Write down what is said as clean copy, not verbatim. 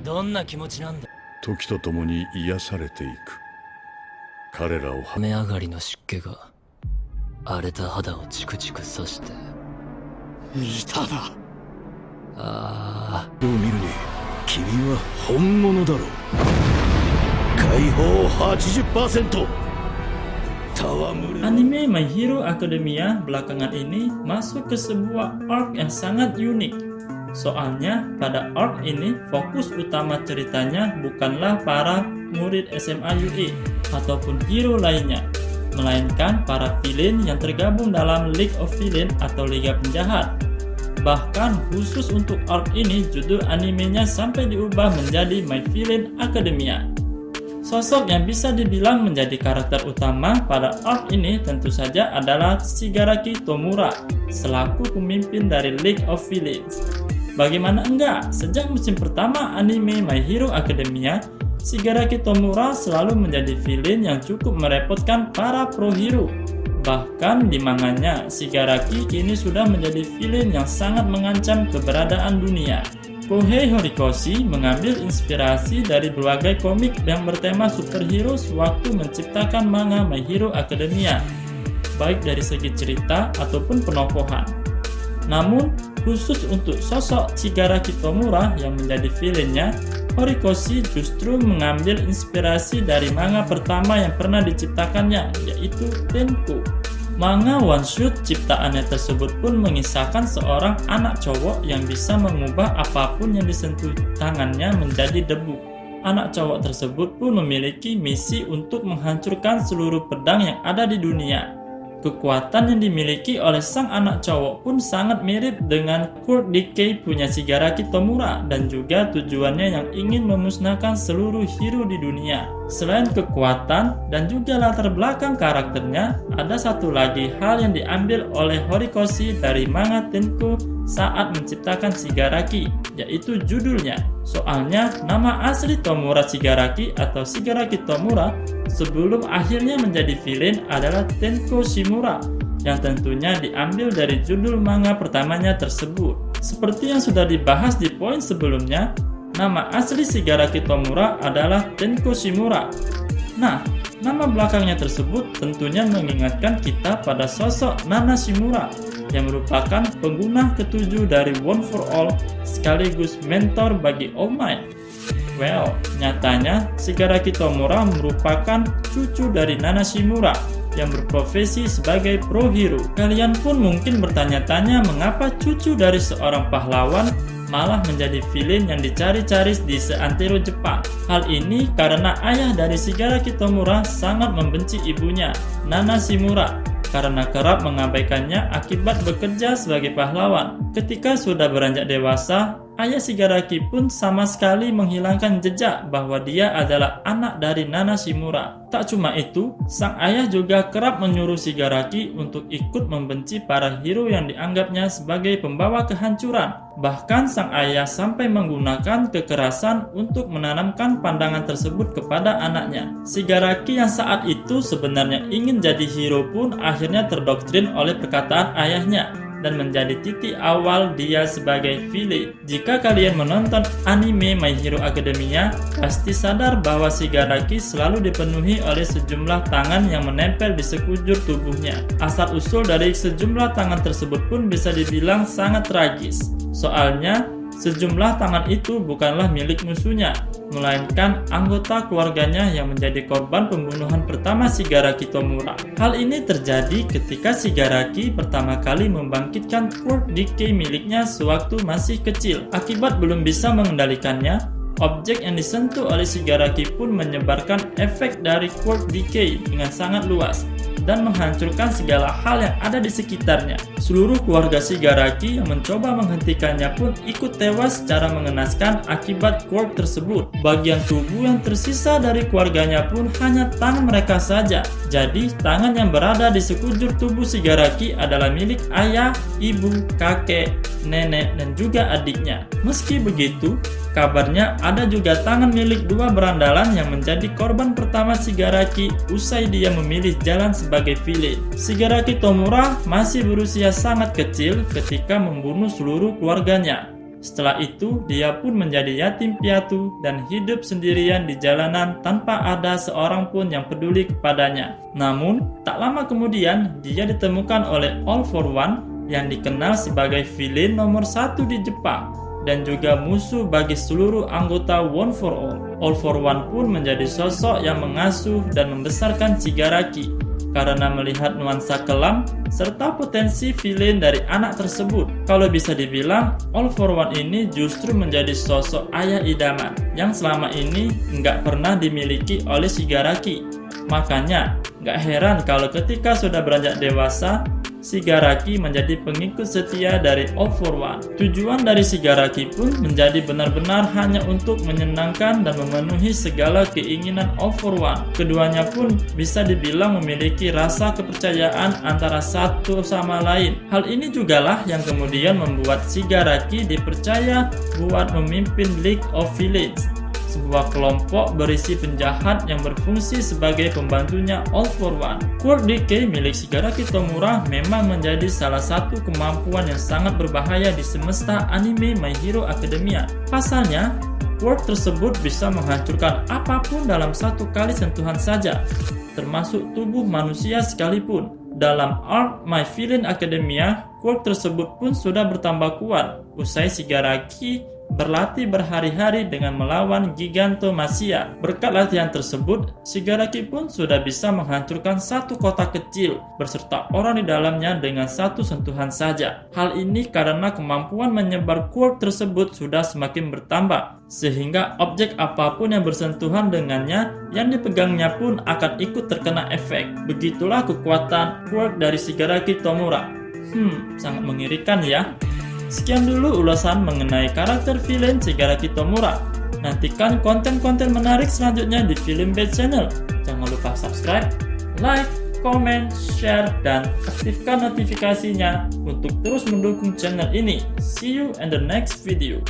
どんな気持ちなんだ。時とともに癒されていく。彼らを雨上がりの湿気が荒れた肌をチクチク刺して。いたな。あを見るに君は本物だろう。解放 80%。 Anime My Hero Academia belakangan ini masuk ke sebuah arc yang sangat unik. Soalnya pada arc ini fokus utama ceritanya bukanlah para murid SMA UE ataupun hero lainnya, melainkan para villain yang tergabung dalam League of Villain atau Liga Penjahat. Bahkan khusus untuk arc ini judul animenya sampai diubah menjadi My Villain Academia. Sosok yang bisa dibilang menjadi karakter utama pada arc ini tentu saja adalah Shigaraki Tomura selaku pemimpin dari League of Villains. Bagaimana enggak, sejak musim pertama anime My Hero Academia, Shigaraki Tomura selalu menjadi villain yang cukup merepotkan para pro hero. Bahkan di manganya, Shigaraki kini sudah menjadi villain yang sangat mengancam keberadaan dunia. Kohei Horikoshi mengambil inspirasi dari berbagai komik yang bertema superhero sewaktu menciptakan manga My Hero Academia, baik dari segi cerita ataupun penokohan. Namun, khusus untuk sosok Shigaraki Tomura yang menjadi villainnya, Horikoshi justru mengambil inspirasi dari manga pertama yang pernah diciptakannya, yaitu Tenku. Manga one shot ciptaannya tersebut pun mengisahkan seorang anak cowok yang bisa mengubah apapun yang disentuh tangannya menjadi debu. Anak cowok tersebut pun memiliki misi untuk menghancurkan seluruh pedang yang ada di dunia. Kekuatan yang dimiliki oleh sang anak cowok pun sangat mirip dengan Quirk Decay punya Shigaraki Tomura dan juga tujuannya yang ingin memusnahkan seluruh hero di dunia. Selain kekuatan dan juga latar belakang karakternya, ada satu lagi hal yang diambil oleh Horikoshi dari manga Tenku saat menciptakan Shigaraki, yaitu judulnya. Soalnya nama asli Tomura Shigaraki atau Shigaraki Tomura sebelum akhirnya menjadi villain adalah Tenko Shimura, yang tentunya diambil dari judul manga pertamanya tersebut. Seperti yang sudah dibahas di poin sebelumnya, nama asli Shigaraki Tomura adalah Tenko Shimura. Nah, nama belakangnya tersebut tentunya mengingatkan kita pada sosok Nana Shimura yang merupakan pengguna ketujuh dari One for All sekaligus mentor bagi All Might. Well, nyatanya Shigaraki Tomura merupakan cucu dari Nana Shimura yang berprofesi sebagai pro hero. Kalian pun mungkin bertanya-tanya mengapa cucu dari seorang pahlawan malah menjadi villain yang dicari-cari di seantero Jepang. Hal ini karena ayah dari Shigaraki Tomura sangat membenci ibunya, Nana Shimura, karena kerap mengabaikannya akibat bekerja sebagai pahlawan. Ketika sudah beranjak dewasa, ayah Shigaraki pun sama sekali menghilangkan jejak bahwa dia adalah anak dari Nana Shimura. Tak cuma itu, sang ayah juga kerap menyuruh Shigaraki untuk ikut membenci para hero yang dianggapnya sebagai pembawa kehancuran. Bahkan sang ayah sampai menggunakan kekerasan untuk menanamkan pandangan tersebut kepada anaknya. Shigaraki yang saat itu sebenarnya ingin jadi hero pun akhirnya terdoktrin oleh perkataan ayahnya dan menjadi titik awal dia sebagai villain. Jika kalian menonton anime My Hero Academia, pasti sadar bahwa Shigaraki selalu dipenuhi oleh sejumlah tangan yang menempel di sekujur tubuhnya. Asal-usul dari sejumlah tangan tersebut pun bisa dibilang sangat tragis. Soalnya, sejumlah tangan itu bukanlah milik musuhnya, melainkan anggota keluarganya yang menjadi korban pembunuhan pertama Shigaraki Tomura. Hal ini terjadi ketika Shigaraki pertama kali membangkitkan Quirk Decay miliknya sewaktu masih kecil. Akibat belum bisa mengendalikannya, objek yang disentuh oleh Shigaraki pun menyebarkan efek dari Quirk Decay dengan sangat luas dan menghancurkan segala hal yang ada di sekitarnya. Seluruh keluarga Shigaraki yang mencoba menghentikannya pun ikut tewas secara mengenaskan akibat quirk tersebut. Bagian tubuh yang tersisa dari keluarganya pun hanya tangan mereka saja. Jadi, tangan yang berada di sekujur tubuh Shigaraki adalah milik ayah, ibu, kakek, nenek, dan juga adiknya. Meski begitu, kabarnya ada juga tangan milik dua berandalan yang menjadi korban pertama Shigaraki usai dia memilih jalan sebagai villain. Shigaraki Tomura masih berusia sangat kecil ketika membunuh seluruh keluarganya. Setelah itu, dia pun menjadi yatim piatu dan hidup sendirian di jalanan tanpa ada seorang pun yang peduli kepadanya. Namun, tak lama kemudian, dia ditemukan oleh All For One yang dikenal sebagai villain nomor 1 di Jepang dan juga musuh bagi seluruh anggota One For All. All For One pun menjadi sosok yang mengasuh dan membesarkan Shigaraki karena melihat nuansa kelam serta potensi villain dari anak tersebut. Kalau bisa dibilang, All For One ini justru menjadi sosok ayah idaman yang selama ini nggak pernah dimiliki oleh Shigaraki. Makanya, nggak heran kalau ketika sudah beranjak dewasa, Shigaraki menjadi pengikut setia dari All For One. Tujuan dari Shigaraki pun menjadi benar-benar hanya untuk menyenangkan dan memenuhi segala keinginan All For One. Keduanya pun bisa dibilang memiliki rasa kepercayaan antara satu sama lain. Hal ini jugalah yang kemudian membuat Shigaraki dipercaya buat memimpin League of Villains, sebuah kelompok berisi penjahat yang berfungsi sebagai pembantunya All For One. Quirk Decay milik Shigaraki Tomura memang menjadi salah satu kemampuan yang sangat berbahaya di semesta anime My Hero Academia. Pasalnya, quirk tersebut bisa menghancurkan apapun dalam satu kali sentuhan saja, termasuk tubuh manusia sekalipun. Dalam arc My Villain Academia, quirk tersebut pun sudah bertambah kuat usai Shigaraki berlatih berhari-hari dengan melawan Gigantomachia. Berkat latihan tersebut, Shigaraki pun sudah bisa menghancurkan satu kota kecil berserta orang di dalamnya dengan satu sentuhan saja. Hal ini karena kemampuan menyebar quirk tersebut sudah semakin bertambah, sehingga objek apapun yang bersentuhan dengannya yang dipegangnya pun akan ikut terkena efek. Begitulah kekuatan quirk dari Shigaraki Tomura. Sangat mengerikan ya. Sekian dulu ulasan mengenai karakter villain Shigaraki Tomura. Nantikan konten-konten menarik selanjutnya di Film Bed Channel. Jangan lupa subscribe, like, comment, share, dan aktifkan notifikasinya untuk terus mendukung channel ini. See you in the next video.